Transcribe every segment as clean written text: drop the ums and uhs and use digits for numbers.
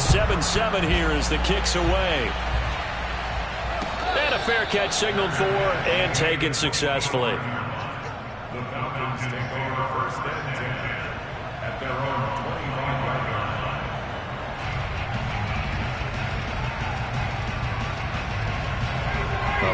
It's 7-7 here as the kick's away. And a fair catch signaled for and taken successfully. The Falcons take over first and 10 at their own 25-yard line.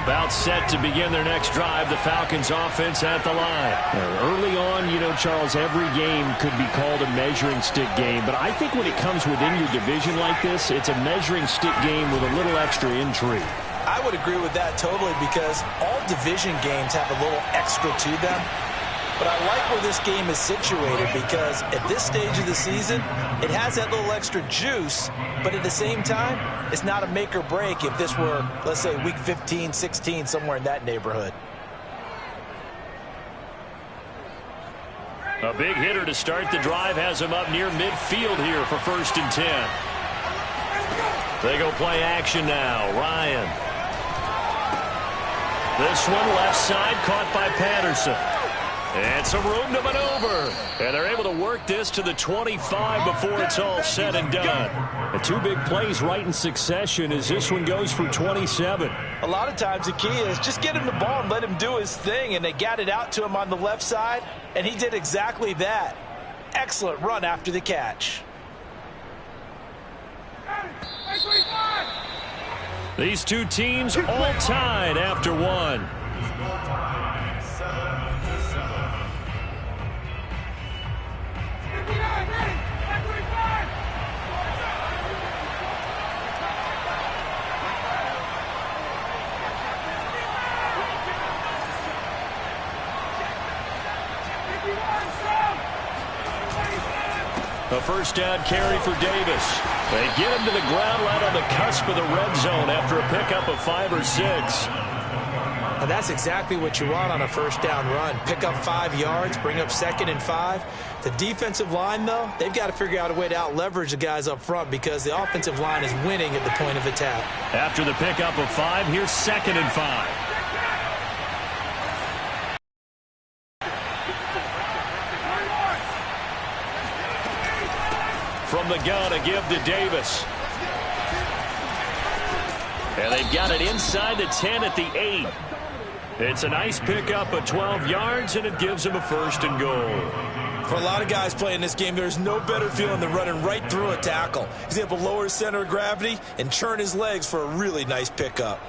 About set to begin their next drive, the Falcons offense at the line. Early on, you know, Charles, every game could be called a measuring stick game. But I think when it comes within your division like this, it's a measuring stick game with a little extra intrigue. I would agree with that totally because all division games have a little extra to them. But I like where this game is situated because at this stage of the season, it has that little extra juice, but at the same time, it's not a make or break if this were, let's say, week 15, 16, somewhere in that neighborhood. A big hitter to start the drive has him up near midfield here for 1st and 10. They go play action now. Ryan. This one left side caught by Patterson. And some room to maneuver. And they're able to work this to the 25 before it's all said and done. The two big plays right in succession as this one goes for 27. A lot of times the key is just get him the ball and let him do his thing. And they got it out to him on the left side. And he did exactly that. Excellent run after the catch. These two teams all tied after one. A first down carry for Davis. They get him to the ground right on the cusp of the red zone after a pickup of 5 or 6. And that's exactly what you want on a first down run. Pick up 5 yards, bring up 2nd and 5. The defensive line, though, they've got to figure out a way to out-leverage the guys up front because the offensive line is winning at the point of attack. After the pickup of 5, here's 2nd and 5. From the gun, a give to Davis. And they've got it inside the 10 at the 8. It's a nice pickup of 12 yards, and it gives them a 1st and goal. For a lot of guys playing this game, there's no better feeling than running right through a tackle. He's able to lower his center of gravity and turn his legs for a really nice pickup.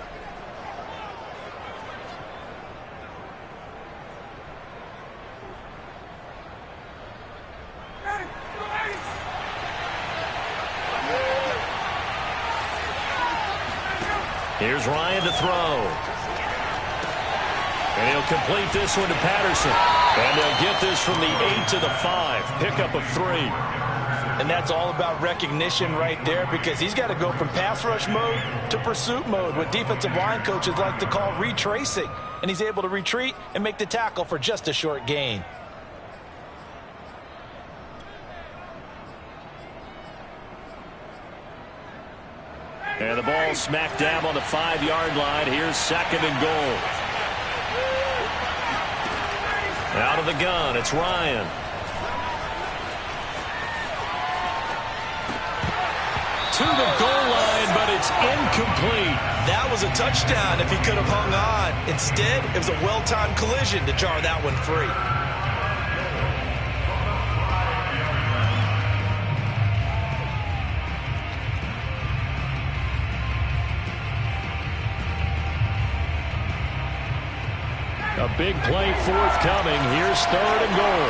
Here's Ryan to throw. And he'll complete this one to Patterson. And they'll get this from the 8 to the 5. Pickup of 3. And that's all about recognition right there because he's got to go from pass rush mode to pursuit mode, what defensive line coaches like to call retracing. And he's able to retreat and make the tackle for just a short gain. And the ball smack dab on the 5-yard line. Here's 2nd and goal. Out of the gun, it's Ryan. To the goal line, but it's incomplete. That was a touchdown if he could have hung on. Instead, it was a well-timed collision to jar that one free. A big play forthcoming. Here's 3rd and goal.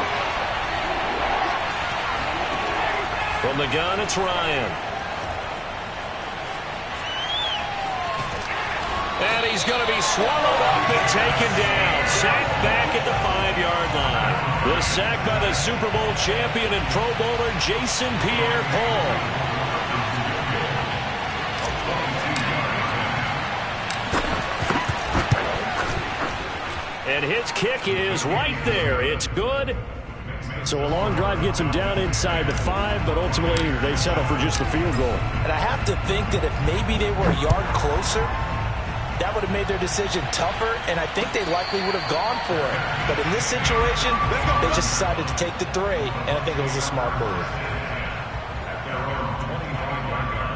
From the gun, it's Ryan. And he's going to be swallowed up and taken down. Sacked back at the 5-yard line. The sack by the Super Bowl champion and Pro Bowler Jason Pierre-Paul. And his kick is right there. It's good. So a long drive gets him down inside the 5, but ultimately they settle for just the field goal. And I have to think that if maybe they were a yard closer, that would have made their decision tougher, and I think they likely would have gone for it. But in this situation, they just decided to take the 3, and I think it was a smart move. At their own 25-yard line.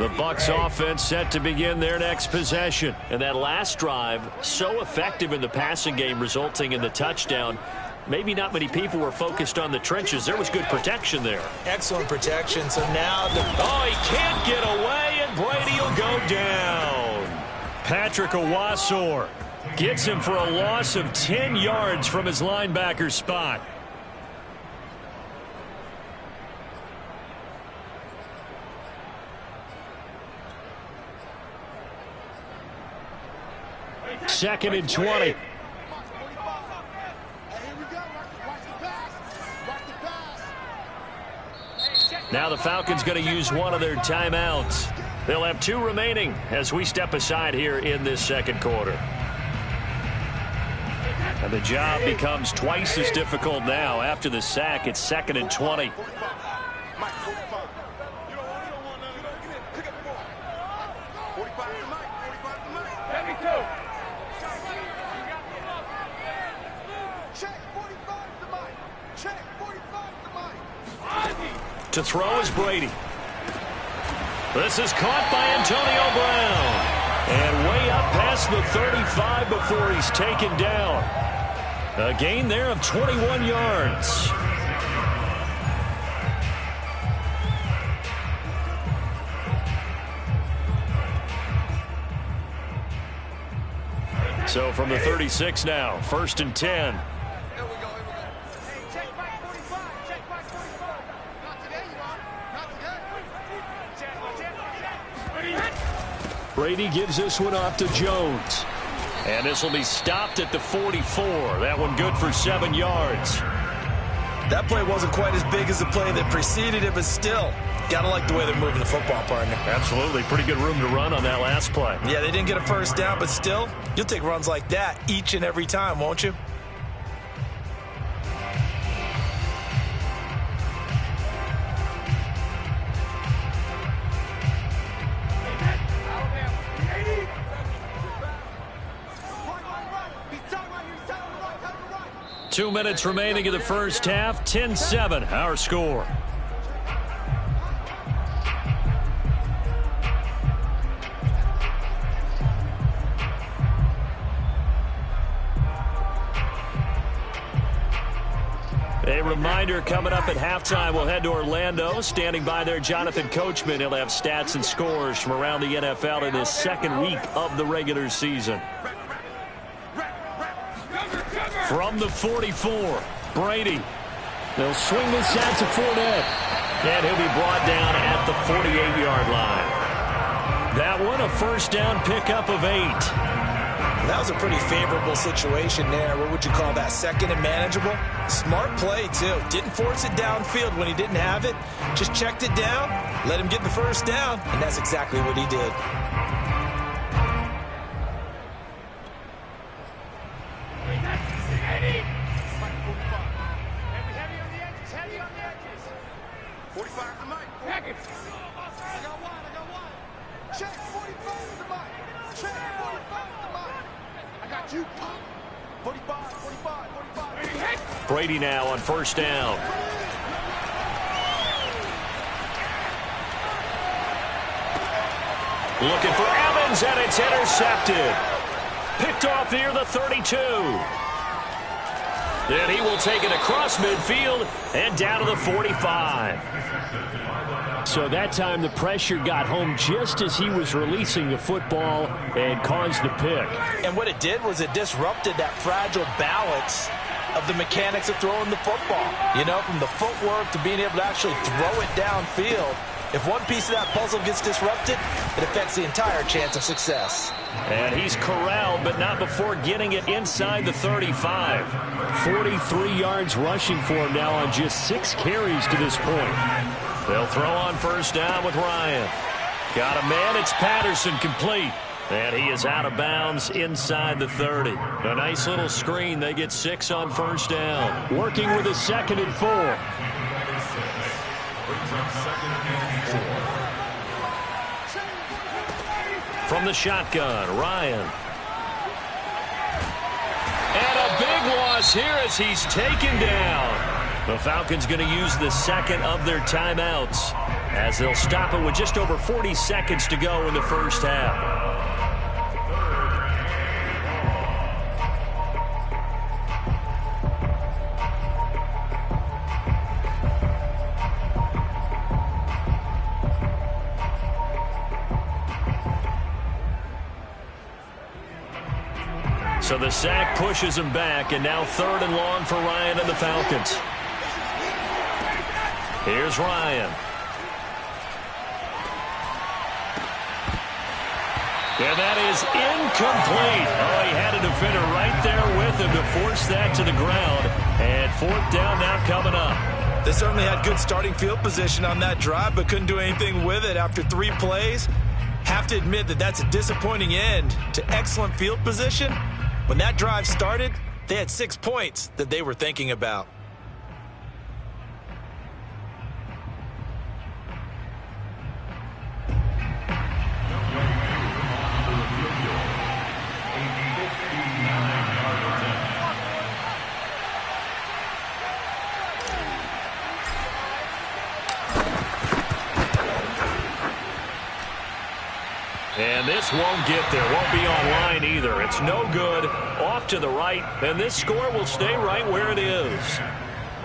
The Bucs offense set to begin their next possession. And that last drive, so effective in the passing game, resulting in the touchdown. Maybe not many people were focused on the trenches. There was good protection there. Excellent protection. So now oh, he can't get away, and Brady will go down. Patrick Owasor gets him for a loss of 10 yards from his linebacker spot. Second and 20. Now the Falcons going to use one of their timeouts. They'll have 2 remaining as we step aside here in this second quarter. And the job becomes twice as difficult now. After the sack, it's second and 20. To throw is Brady. This is caught by Antonio Brown. And way up past the 35 before he's taken down. A gain there of 21 yards. So from the 36 now, first and 10. Brady gives this one off to Jones. And this will be stopped at the 44. That one good for 7 yards. That play wasn't quite as big as the play that preceded it, but still, gotta like the way they're moving the football, partner. Absolutely. Pretty good room to run on that last play. Yeah, they didn't get a first down, but still, you'll take runs like that each and every time, won't you? Two minutes remaining in the first half. 10-7, our score. A reminder, coming up at halftime, we'll head to Orlando. Standing by there, Jonathan Coachman. He'll have stats and scores from around the NFL in this second week of the regular season. From the 44, Brady. They'll swing this out to Fournette. And he'll be brought down at the 48-yard line. That one, a first down pickup of 8. That was a pretty favorable situation there. What would you call that? Second and manageable? Smart play, too. Didn't force it downfield when he didn't have it. Just checked it down, let him get the first down, and that's exactly what he did. Brady now on first down. Looking for Evans, and it's intercepted. Picked off near the 32. Then he will take it across midfield and down to the 45. So that time the pressure got home just as he was releasing the football and caused the pick. And what it did was it disrupted that fragile balance of the mechanics of throwing the football. You know, from the footwork to being able to actually throw it downfield. If one piece of that puzzle gets disrupted, it affects the entire chance of success. And he's corralled, but not before getting it inside the 35. 43 yards rushing for him now on just 6 carries to this point. They'll throw on first down with Ryan. Got a man, it's Patterson, complete. And he is out of bounds inside the 30. A nice little screen. They get 6 on first down. Working with a second and 4. From the shotgun, Ryan. And a big loss here as he's taken down. The Falcons going to use the second of their timeouts. as they'll stop it with just over 40 seconds to go in the first half. So the sack pushes him back, and now 3rd and long for Ryan and the Falcons. Here's Ryan. And that is incomplete. Oh, he had a defender right there with him to force that to the ground. And 4th down now coming up. They certainly had good starting field position on that drive, but couldn't do anything with it after 3 plays. Have to admit that that's a disappointing end to excellent field position. When that drive started, they had 6 points that they were thinking about. And this won't get there. Won't be online either. It's no good. Off to the right. And this score will stay right where it is.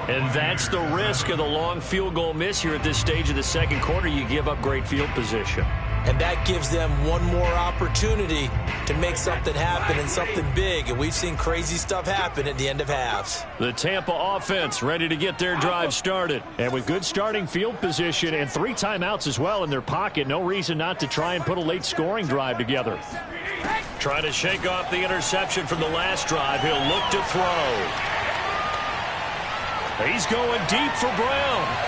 And that's the risk of the long field goal miss here at this stage of the second quarter. You give up great field position. And that gives them one more opportunity to make something happen and something big. And we've seen crazy stuff happen at the end of halves. The Tampa offense ready to get their drive started. And with good starting field position and 3 timeouts as well in their pocket, no reason not to try and put a late scoring drive together. Trying to shake off the interception from the last drive. He'll look to throw. He's going deep for Brown.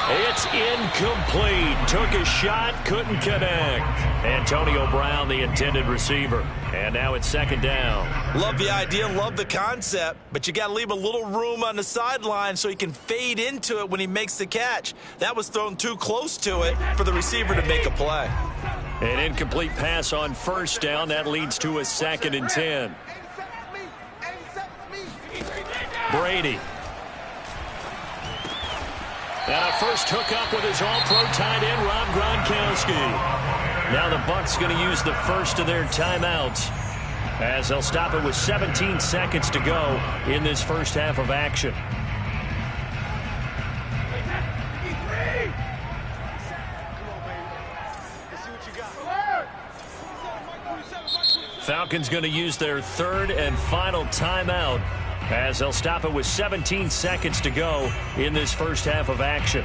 It's incomplete. Took a shot, couldn't connect. Antonio Brown, the intended receiver. And now it's 2nd down. Love the idea, love the concept, but you got to leave a little room on the sideline so he can fade into it when he makes the catch. That was thrown too close to it for the receiver to make a play. An incomplete pass on 1st down. That leads to a 2nd and 10. Brady. And a first hookup with his all-pro tight end, Rob Gronkowski. Now the Bucs going to use the first of their timeouts as they'll stop it with 17 seconds to go in this first half of action. Falcons going to use their 3rd and final timeout as they'll stop it with 17 seconds to go in this first half of action.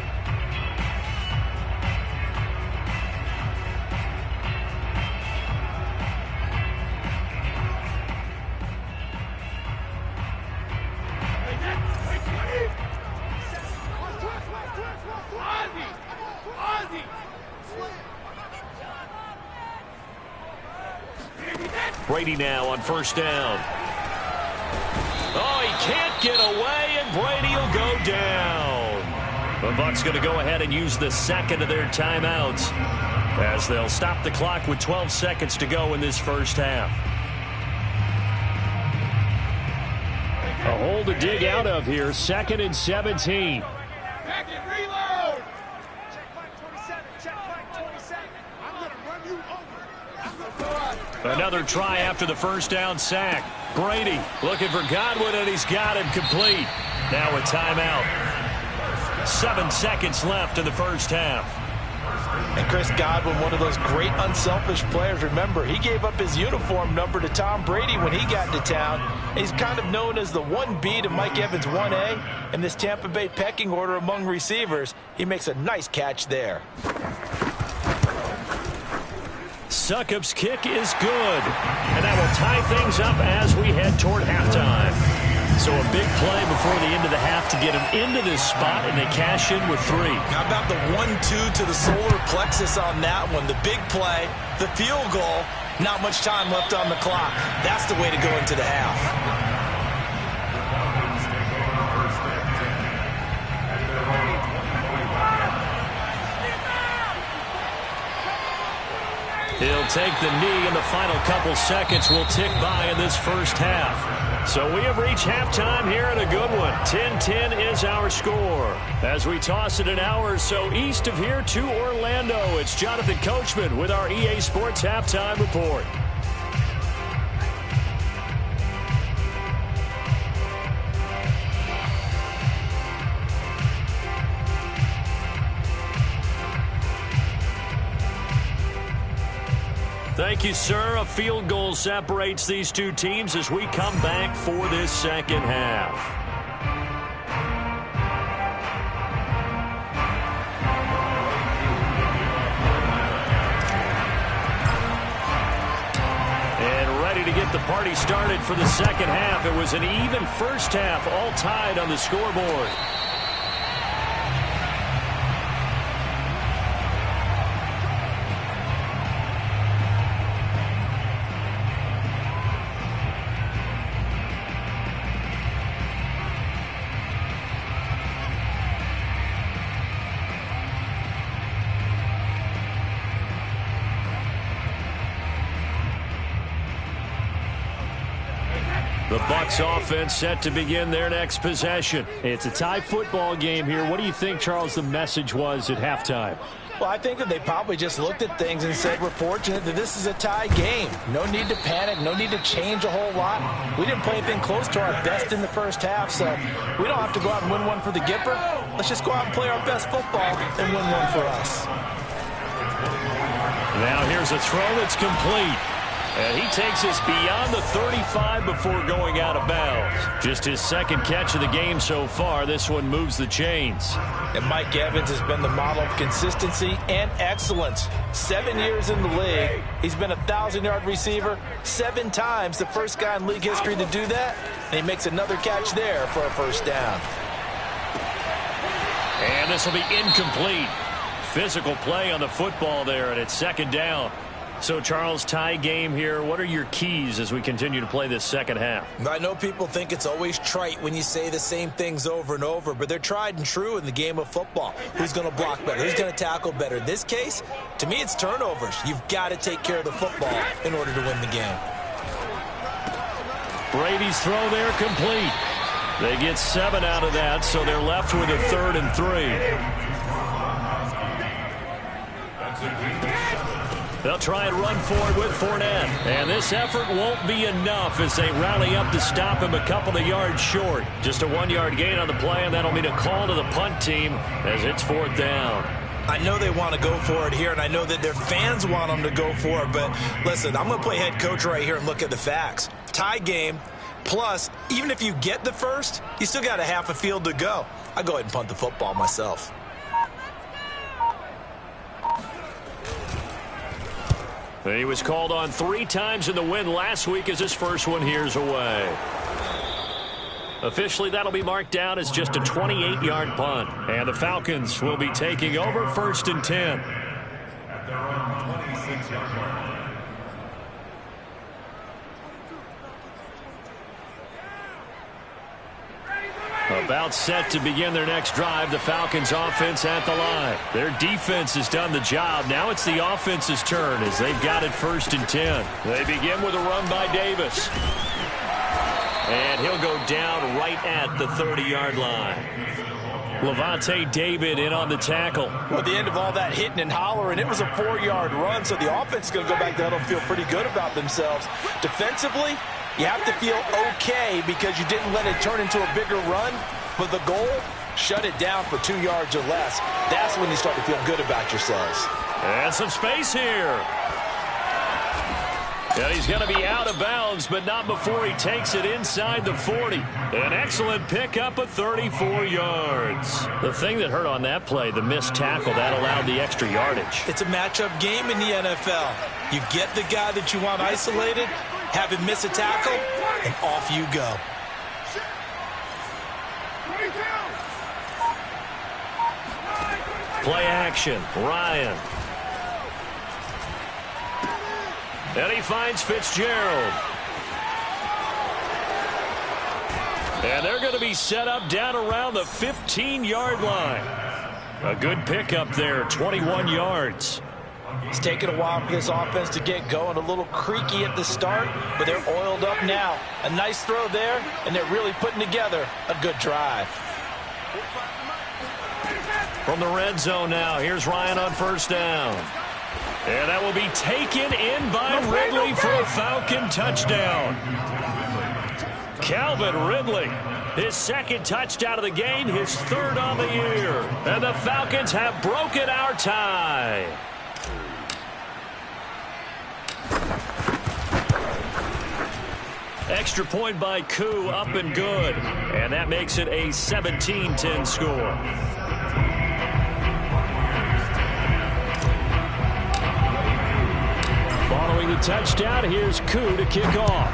Brady now on 1st down. Oh, he can't get away, and Brady will go down. The Bucs going to go ahead and use the 2nd of their timeouts as they'll stop the clock with 12 seconds to go in this first half. A hole to dig out of here. 2nd and 17. Back and reload. Check back 27. Check back 27. I'm going to run you over. Another try after the first down sack. Brady looking for Godwin, and he's got him complete. Now a timeout. 7 seconds left in the first half. And Chris Godwin, one of those great unselfish players. Remember, he gave up his uniform number to Tom Brady when he got into town. He's kind of known as the 1B to Mike Evans 1A in this Tampa Bay pecking order among receivers. He makes a nice catch there. Succop's kick is good. And that will tie things up as we head toward halftime. So a big play before the end of the half to get him into this spot, and they cash in with 3. How about the 1-2 to the solar plexus on that one? The big play, the field goal, not much time left on the clock. That's the way to go into the half. He'll take the knee, and the final couple seconds will tick by in this first half. So we have reached halftime here at a good one. 10-10 is our score. As we toss it an hour or so east of here to Orlando, it's Jonathan Coachman with our EA Sports Halftime Report. Thank you, sir. A field goal separates these two teams as we come back for this second half. And ready to get the party started for the second half. It was an even first half, all tied on the scoreboard. The Bucs offense set to begin their next possession. It's a tie football game here. What do you think, Charles, the message was at halftime? Well, I think that they probably just looked at things and said, we're fortunate that this is a tie game. No need to panic. No need to change a whole lot. We didn't play anything close to our best in the first half, so we don't have to go out and win one for the Gipper. Let's just go out and play our best football and win one for us. Now here's a throw that's complete. And he takes us beyond the 35 before going out of bounds. Just his second catch of the game so far. This one moves the chains. And Mike Evans has been the model of consistency and excellence. 7 years in the league. He's been a 1,000-yard receiver 7 times, the first guy in league history to do that. And he makes another catch there for a first down. And this will be incomplete. Physical play on the football there, and it's second down. So, Charles, tie game here. What are your keys as we continue to play this second half? I know people think it's always trite when you say the same things over and over, but they're tried and true in the game of football. Who's going to block better? Who's going to tackle better? In this case, to me, it's turnovers. You've got to take care of the football in order to win the game. Brady's throw there complete. They get 7 out of that, so they're left with a 3rd and 3. They'll try and run forward with Fournette. And this effort won't be enough as they rally up to stop him a couple of yards short. Just a 1-yard gain on the play, and that'll mean a call to the punt team as it's 4th down. I know they want to go for it here, and I know that their fans want them to go for it. But listen, I'm going to play head coach right here and look at the facts. Tie game, plus, even if you get the first, you still got a half a field to go. I'll go ahead and punt the football myself. He was called on 3 times in the win last week as his first one here's away. Officially, that'll be marked down as just a 28-yard punt. And the Falcons will be taking over 1st and 10. At their own 26-yard line. About set to begin their next drive, the Falcons offense at the line. Their defense has done the job. Now it's the offense's turn as they've got it 1st and 10. They begin with a run by Davis. And he'll go down right at the 30-yard line. Levante David in on the tackle. Well, at the end of all that hitting and hollering, it was a 4-yard run, so the offense is going to go back there and feel pretty good about themselves. Defensively, you have to feel okay because you didn't let it turn into a bigger run, but the goal, shut it down for 2 yards or less. That's when you start to feel good about yourselves. And some space here. And he's going to be out of bounds, but not before he takes it inside the 40. An excellent pickup of 34 yards. The thing that hurt on that play, the missed tackle, that allowed the extra yardage. It's a matchup game in the NFL. You get the guy that you want isolated, have him miss a tackle, and off you go. Play action, Ryan. And he finds Fitzgerald. And they're going to be set up down around the 15-yard line. A good pickup there, 21 yards. It's taken a while for this offense to get going. A little creaky at the start, but they're oiled up now. A nice throw there, and they're really putting together a good drive. From the red zone now, here's Ryan on first down. And that will be taken in by Ridley for a Falcon touchdown. Calvin Ridley, his second touchdown of the game, his third on the year. And the Falcons have broken our tie. Extra point by Koo, up and good. And that makes it a 17-10 score. Following the touchdown, here's Koo to kick off.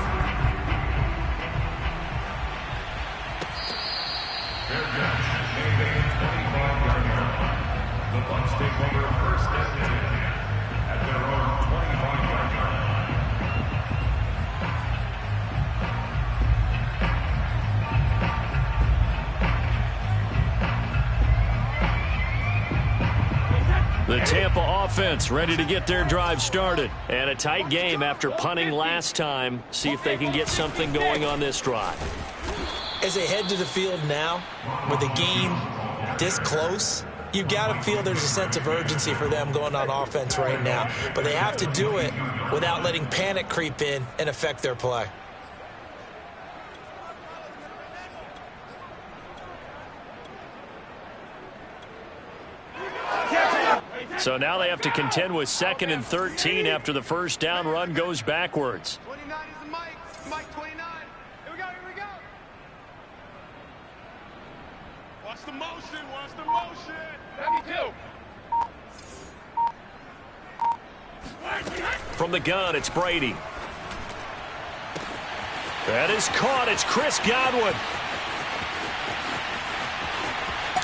The Bucs take over first and 10 at their own 25-yard line. The Tampa offense ready to get their drive started. And a tight game after punting last time. See if they can get something going on this drive. As they head to the field now, with the game this close, you've got to feel there's a sense of urgency for them going on offense right now. But they have to do it without letting panic creep in and affect their play. So now they have to contend with 2nd and 13 after the first down run goes backwards. 29 is the Mike. Mike 29. Here we go, here we go. Watch the motion, watch the motion. From the gun, it's Brady. That is caught. It's Chris Godwin.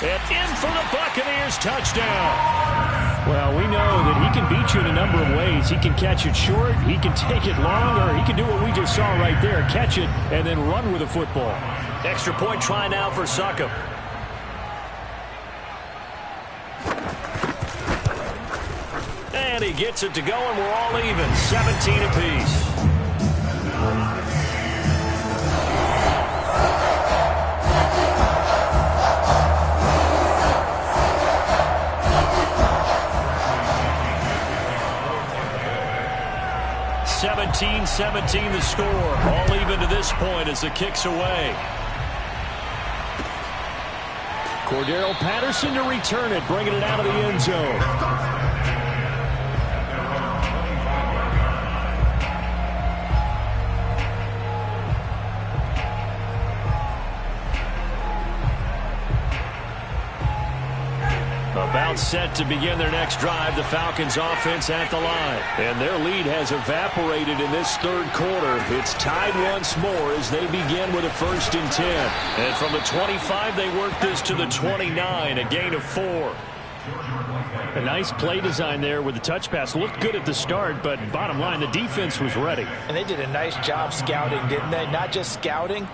And in for the Buccaneers touchdown. Well, we know that he can beat you in a number of ways. He can catch it short, he can take it long, or he can do what we just saw right there, catch it and then run with the football. Extra point try now for Succop. And he gets it to go, and we're all even, 17 apiece. (17-17) the score. All even to this point as the kick's away. Cordero Patterson to return it, bringing it out of the end zone. About set to begin their next drive, the Falcons offense at the line. And their lead has evaporated in this third quarter. It's tied once more as they begin with a 1st and 10. And from the 25, they work this to the 29, a gain of 4. A nice play design there with the touch pass. Looked good at the start, but bottom line, the defense was ready. And they did a nice job scouting, didn't they? Not just scouting,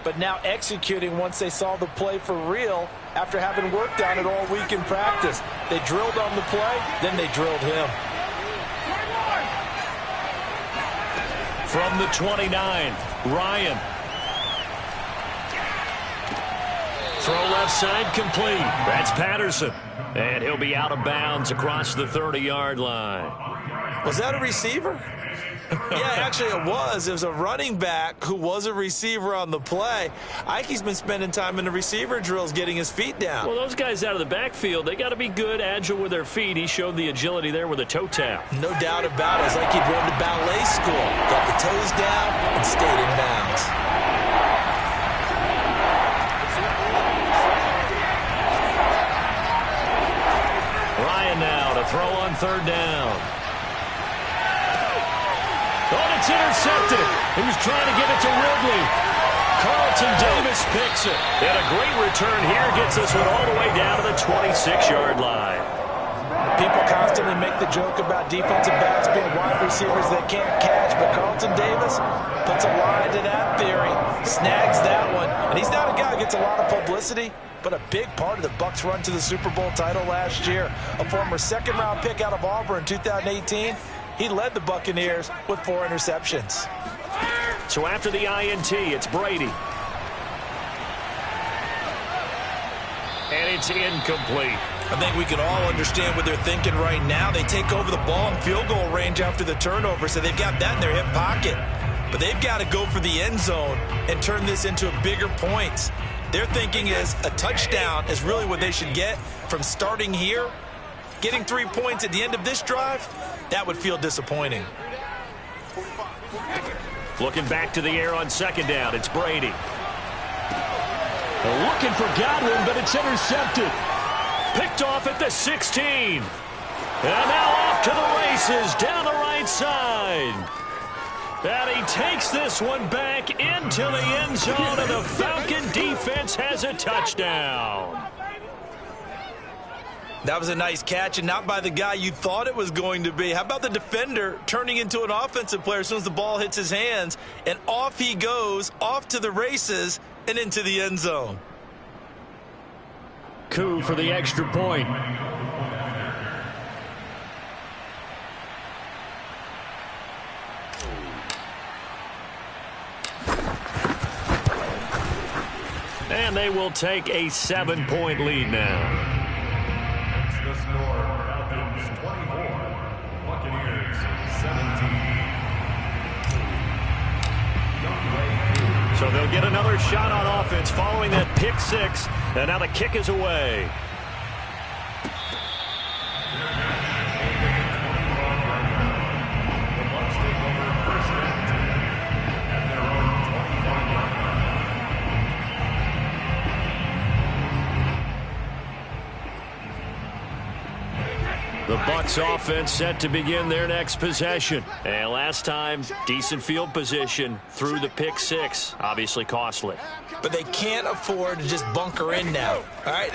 but now executing once they saw the play for real after having worked on it all week in practice. They drilled on the play, then they drilled him. From the 29, Ryan. Throw left side complete. That's Patterson. And he'll be out of bounds across the 30-yard line. Was that a receiver? Yeah, actually it was. It was a running back who was a receiver on the play. Ike's been spending time in the receiver drills getting his feet down. Well, those guys out of the backfield, they got to be good, agile with their feet. He showed the agility there with a toe tap. No doubt about it. It's like he'd run to ballet school. Got the toes down and stayed in bounds. Ryan now to throw on 3rd down. Oh, it's intercepted. He was trying to give it to Ridley. Carlton Davis picks it. And a great return here gets this one all the way down to the 26-yard line. People constantly make the joke about defensive backs being wide receivers that can't catch, but Carlton Davis puts a line to that theory, snags that one. And he's not a guy who gets a lot of publicity, but a big part of the Bucs run to the Super Bowl title last year. A former second-round pick out of Auburn in 2018, he led the Buccaneers with 4 interceptions. So after the INT, it's Brady. And it's incomplete. I think we can all understand what they're thinking right now. They take over the ball in field goal range after the turnover, so they've got that in their hip pocket. But they've got to go for the end zone and turn this into bigger points. Their thinking is a touchdown is really what they should get from starting here. Getting 3 points at the end of this drive, that would feel disappointing. Looking back to the air on second down, it's Brady. Looking for Godwin, but it's intercepted. Picked off at the 16. And now off to the races down the right side. And he takes this one back into the end zone, and the Falcon defense has a touchdown. That was a nice catch, and not by the guy you thought it was going to be. How about the defender turning into an offensive player as soon as the ball hits his hands, and off he goes, off to the races, and into the end zone. Coup for the extra point. And they will take a 7-point lead now. That's the score. Falcons 24, Buccaneers 17. So they'll get another shot on offense following that pick 6. And now the kick is away. The Bucs take over first and 10 at their own 25-yard line. The Bucs offense set to begin their next possession. And last time, decent field position through the pick 6. Obviously costly. But they can't afford to just bunker in now. All right,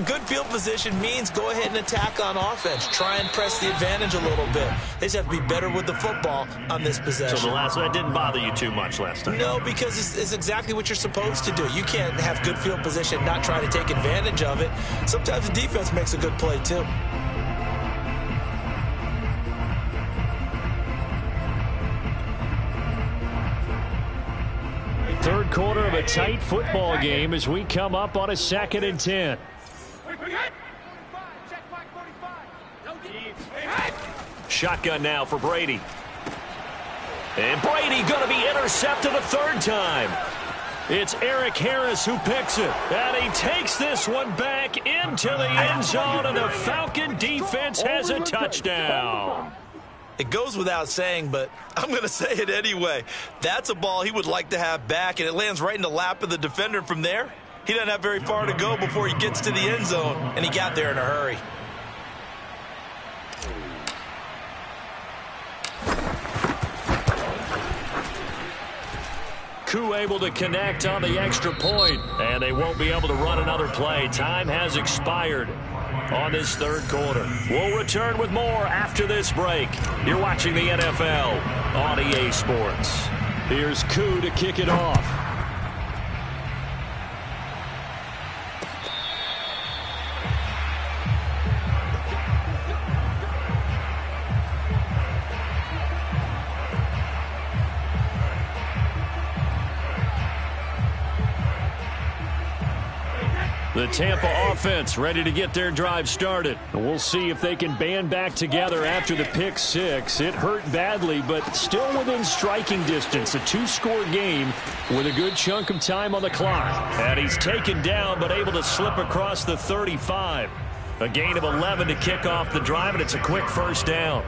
good field position means go ahead and attack on offense. Try and press the advantage a little bit. They just have to be better with the football on this possession. So that didn't bother you too much last time? No, because it's exactly what you're supposed to do. You can't have good field position, not try to take advantage of it. Sometimes the defense makes a good play too. Third quarter of a tight football game as we come up on a 2nd and 10. Shotgun now for Brady. And Brady going to be intercepted a 3rd time. It's Eric Harris who picks it. And he takes this one back into the end zone, and the Falcon defense has a touchdown. It goes without saying, but I'm going to say it anyway. That's a ball he would like to have back, and it lands right in the lap of the defender. From there, he doesn't have very far to go before he gets to the end zone, and he got there in a hurry. Koo able to connect on the extra point, and they won't be able to run another play. Time has expired on this 3rd quarter. We'll return with more after this break. You're watching the NFL on EA Sports. Here's Koo to kick it off. The Tampa offense ready to get their drive started. And we'll see if they can band back together after the pick 6. It hurt badly, but still within striking distance. A 2-score game with a good chunk of time on the clock. And he's taken down, but able to slip across the 35. A gain of 11 to kick off the drive, and it's a quick 1st down.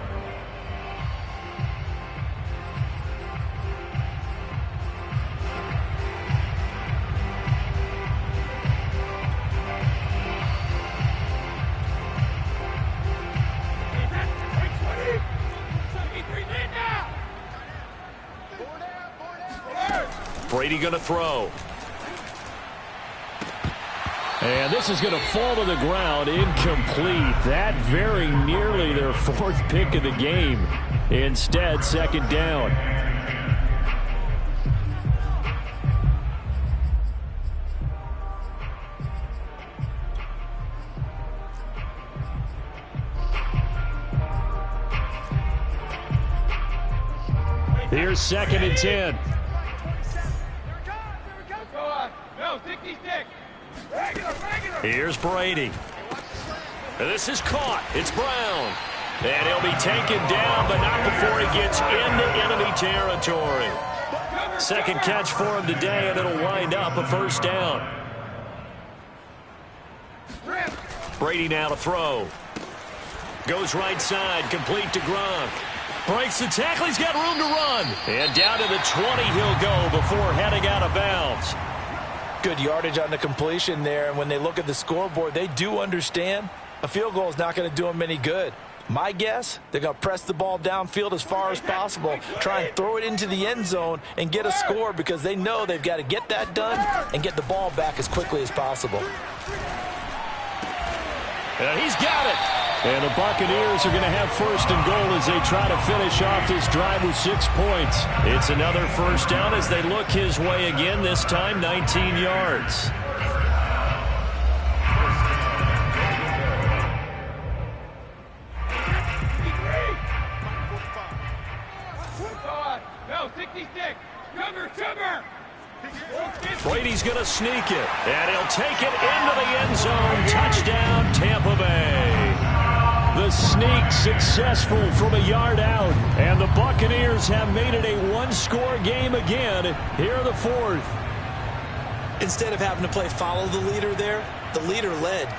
Brady going to throw. And this is going to fall to the ground, incomplete. That very nearly their 4th pick of the game. Instead, 2nd down. Here's 2nd and 10. No, sticky stick. Regular. Here's Brady. This is caught. It's Brown. And he'll be taken down, but not before he gets into enemy territory. Second catch for him today, and it'll wind up a 1st down. Brady now to throw. Goes right side, complete to Gronk. Breaks the tackle, he's got room to run. And down to the 20 he'll go before heading out of bounds. Good yardage on the completion there, and when they look at the scoreboard, they do understand a field goal is not going to do them any good. My guess, they're going to press the ball downfield as far as possible, try and throw it into the end zone and get a score because they know they've got to get that done and get the ball back as quickly as possible. And he's got it. And the Buccaneers are going to have 1st and goal as they try to finish off this drive with 6 points. It's another 1st down as they look his way again, this time 19 yards. No, sticky stick. Sugar. Brady's going to sneak it, and he'll take it into the end zone. Touchdown, Tampa Bay. The sneak successful from a yard out, and the Buccaneers have made it a 1-score game again here in the 4th. Instead of having to play follow the leader there, the leader led.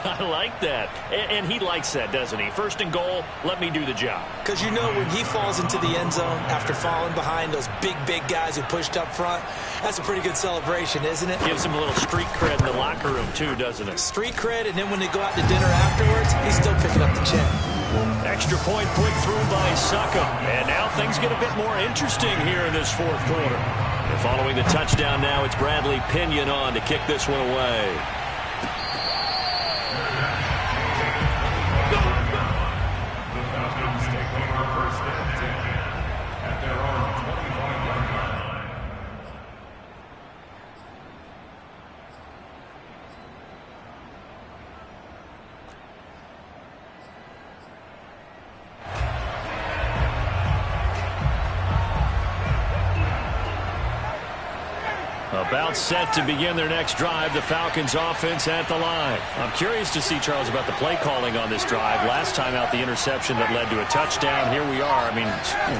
I like that. And he likes that, doesn't he? 1st and goal, let me do the job. Because you know when he falls into the end zone after falling behind those big guys who pushed up front, that's a pretty good celebration, isn't it? Gives him a little street cred in the locker room, too, doesn't it? Street cred, and then when they go out to dinner afterwards, he's still picking up the check. Extra point put through by Suckum. And now things get a bit more interesting here in this 4th quarter. And following the touchdown now, it's Bradley Pinion on to kick this one away. About set to begin their next drive, the Falcons offense at the line. I'm curious to see, Charles, about the play calling on this drive. Last time out, the interception that led to a touchdown. Here we are. I mean,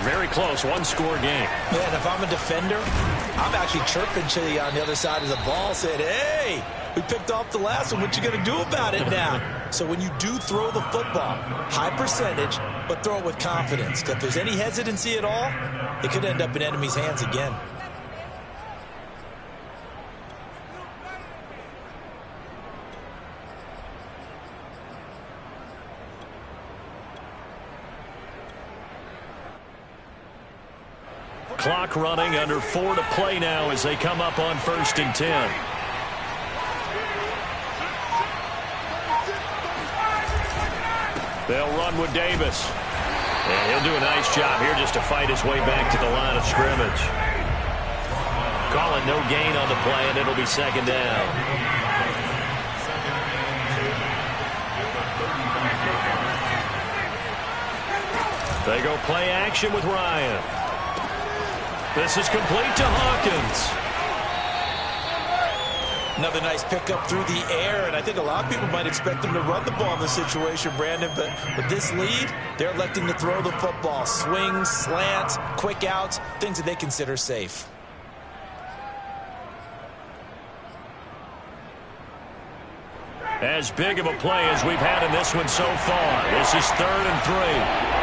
very close, 1-score game. Man, if I'm a defender, I'm actually chirping to you on the other side of the ball, saying, hey, we picked off the last one. What you going to do about it now? So when you do throw the football, high percentage, but throw it with confidence. If there's any hesitancy at all, it could end up in enemy's hands again. Clock running, under 4 to play now as they come up on 1st and 10. They'll run with Davis. And he'll do a nice job here just to fight his way back to the line of scrimmage. Call it no gain on the play, and it'll be 2nd down. They go play action with Ryan. This is complete to Hawkins. Another nice pickup through the air, and I think a lot of people might expect them to run the ball in this situation, Brandon, but with this lead, they're electing to throw the football. Swings, slants, quick outs, things that they consider safe. As big of a play as we've had in this one so far. This is 3rd and 3.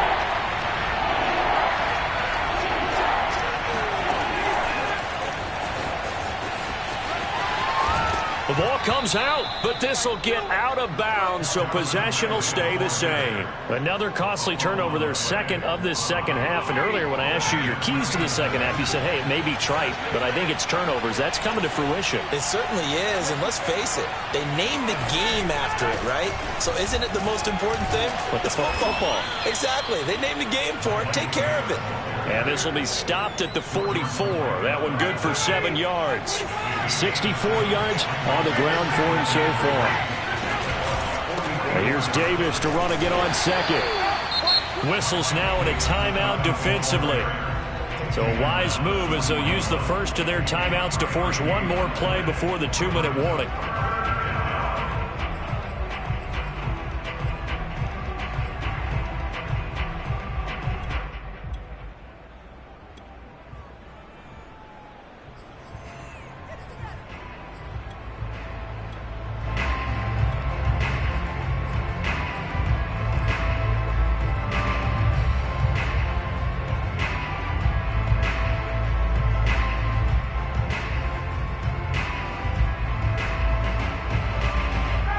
The ball comes out, but this will get out of bounds, so possession will stay the same. Another costly turnover, their 2nd of this 2nd half. And earlier when I asked you your keys to the 2nd half, you said, hey, it may be trite, but I think it's turnovers. That's coming to fruition. It certainly is, and let's face it, they named the game after it, right? So isn't it the most important thing? But it's football. Exactly. They named the game for it. Take care of it. And this will be stopped at the 44. That one good for 7 yards. 64 yards on the ground for him so far. And here's Davis to run again on 2nd. Whistles now in a timeout defensively. So a wise move as they'll use the first of their timeouts to force one more play before the 2-minute warning.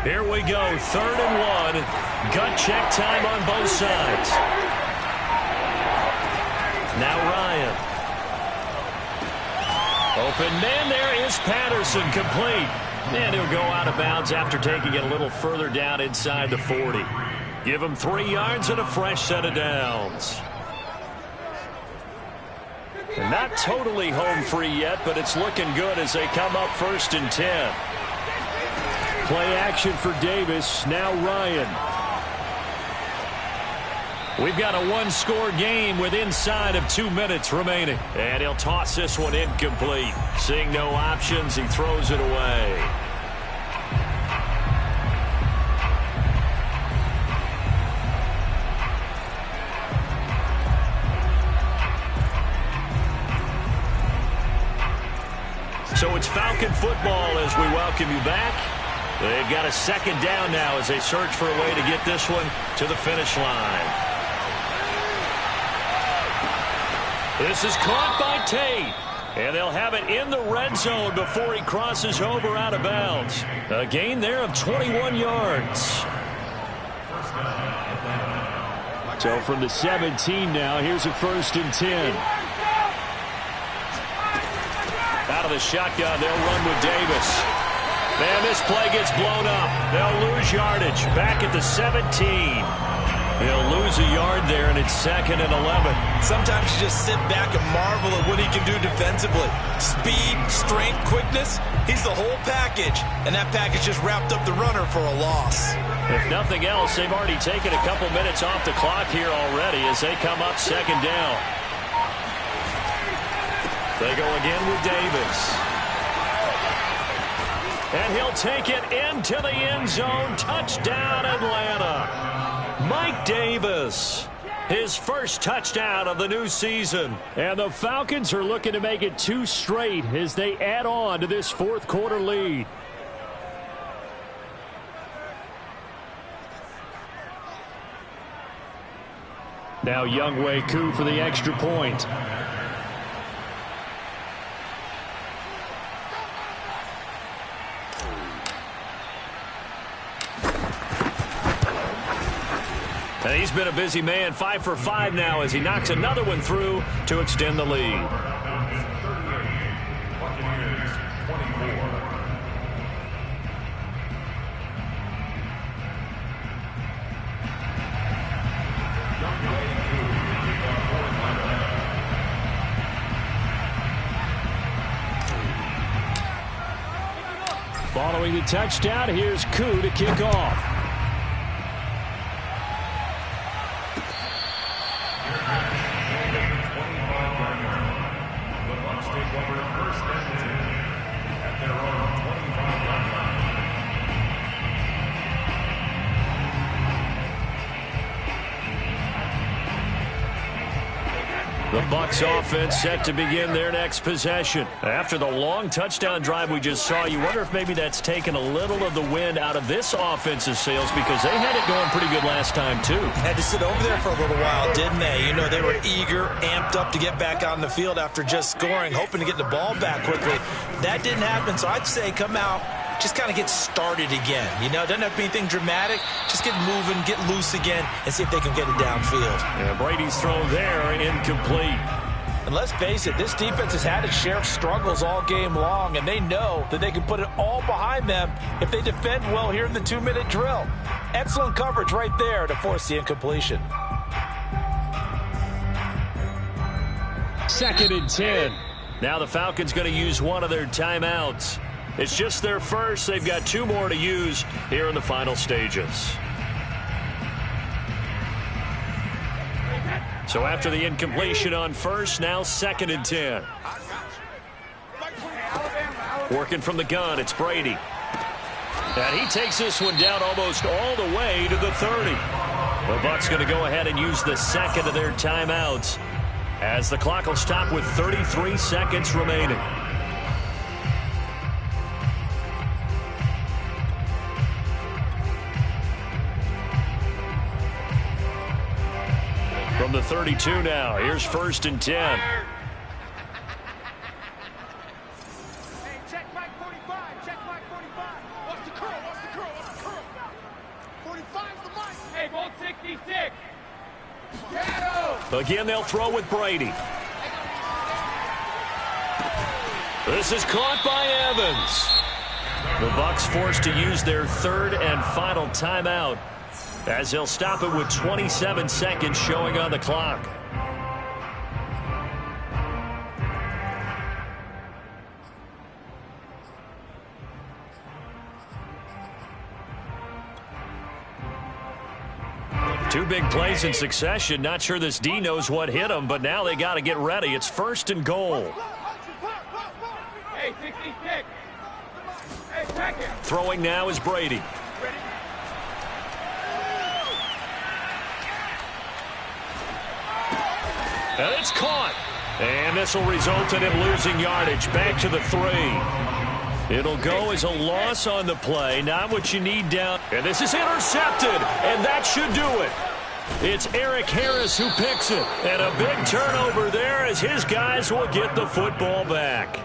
Here we go, 3rd and 1. Gut check time on both sides. Now Ryan. Open man, there is Patterson, complete. And he'll go out of bounds after taking it a little further down inside the 40. Give him 3 yards and a fresh set of downs. They're not totally home free yet, but it's looking good as they come up 1st and 10. Play action for Davis. Now Ryan. We've got a one-score game with inside of 2 minutes remaining. And he'll toss this one incomplete. Seeing no options, he throws it away. So it's Falcon football as we welcome you back. They've got a 2nd down now as they search for a way to get this one to the finish line. This is caught by Tate. And they'll have it in the red zone before he crosses over out of bounds. A gain there of 21 yards. So from the 17 now, here's a 1st and 10. Out of the shotgun, they'll run with Davis. Man, this play gets blown up. They'll lose yardage. Back at the 17. They'll lose a yard there, and it's 2nd and 11. Sometimes you just sit back and marvel at what he can do defensively. Speed, strength, quickness. He's the whole package. And that package just wrapped up the runner for a loss. If nothing else, they've already taken a couple minutes off the clock here already as they come up 2nd down. They go again with Davis. And he'll take it into the end zone. Touchdown, Atlanta. Mike Davis, his first touchdown of the new season. And the Falcons are looking to make it 2 straight as they add on to this 4th quarter lead. Now Younghoe Koo for the extra point. And he's been a busy man, 5 for 5 now as he knocks another one through to extend the lead. Following the touchdown, here's Koo to kick off. The Bucs offense set to begin their next possession. After the long touchdown drive we just saw, you wonder if maybe that's taken a little of the wind out of this offense's sails because they had it going pretty good last time, too. Had to sit over there for a little while, didn't they? You know, they were eager, amped up to get back on the field after just scoring, hoping to get the ball back quickly. That didn't happen, so I'd say come out, just kind of get started again. You know, it doesn't have to be anything dramatic. Just get moving, get loose again, and see if they can get it downfield. Yeah, Brady's throw there, incomplete. And let's face it, this defense has had its share of struggles all game long, and they know that they can put it all behind them if they defend well here in the 2-minute drill. Excellent coverage right there to force the incompletion. 2nd and 10. Now the Falcons going to use one of their timeouts. It's just their first. They've got 2 more to use here in the final stages. So after the incompletion on first, now 2nd and 10. Working from the gun, it's Brady. And he takes this one down almost all the way to the 30. The Bucs going to go ahead and use the second of their timeouts as the clock will stop with 33 seconds remaining. From the 32 now, here's 1st and 10. Again, they'll throw with Brady. This is caught by Evans. The Bucs forced to use their 3rd and final timeout as they'll stop it with 27 seconds showing on the clock. Two big plays in succession. Not sure this D knows what hit him, but now they got to get ready. It's 1st and goal. Throwing now is Brady. And it's caught. And this will result in him losing yardage. Back to the 3. It'll go as a loss on the play. Not what you need down. And this is intercepted. And that should do it. It's Eric Harris who picks it. And a big turnover there as his guys will get the football back.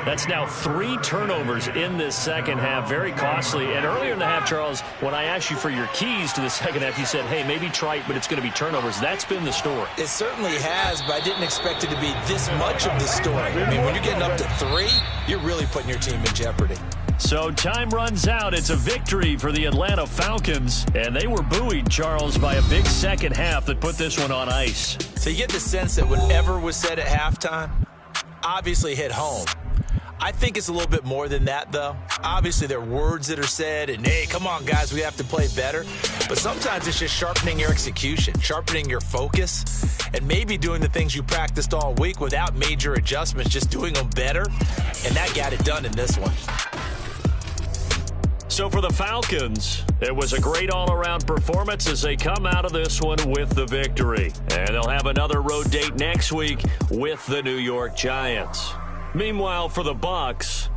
That's now 3 turnovers in this second half. Very costly. And earlier in the half, Charles, when I asked you for your keys to the second half, you said, hey, maybe trite, but it's going to be turnovers. That's been the story. It certainly has, but I didn't expect it to be this much of the story. I mean, when you're getting up to 3, you're really putting your team in jeopardy. So time runs out. It's a victory for the Atlanta Falcons. And they were buoyed, Charles, by a big second half that put this one on ice. So you get the sense that whatever was said at halftime obviously hit home. I think it's a little bit more than that, though. Obviously, there are words that are said, and, hey, come on, guys, we have to play better. But sometimes it's just sharpening your execution, sharpening your focus, and maybe doing the things you practiced all week without major adjustments, just doing them better. And that got it done in this one. So for the Falcons, it was a great all-around performance as they come out of this one with the victory. And they'll have another road date next week with the New York Giants. Meanwhile, for the Bucs,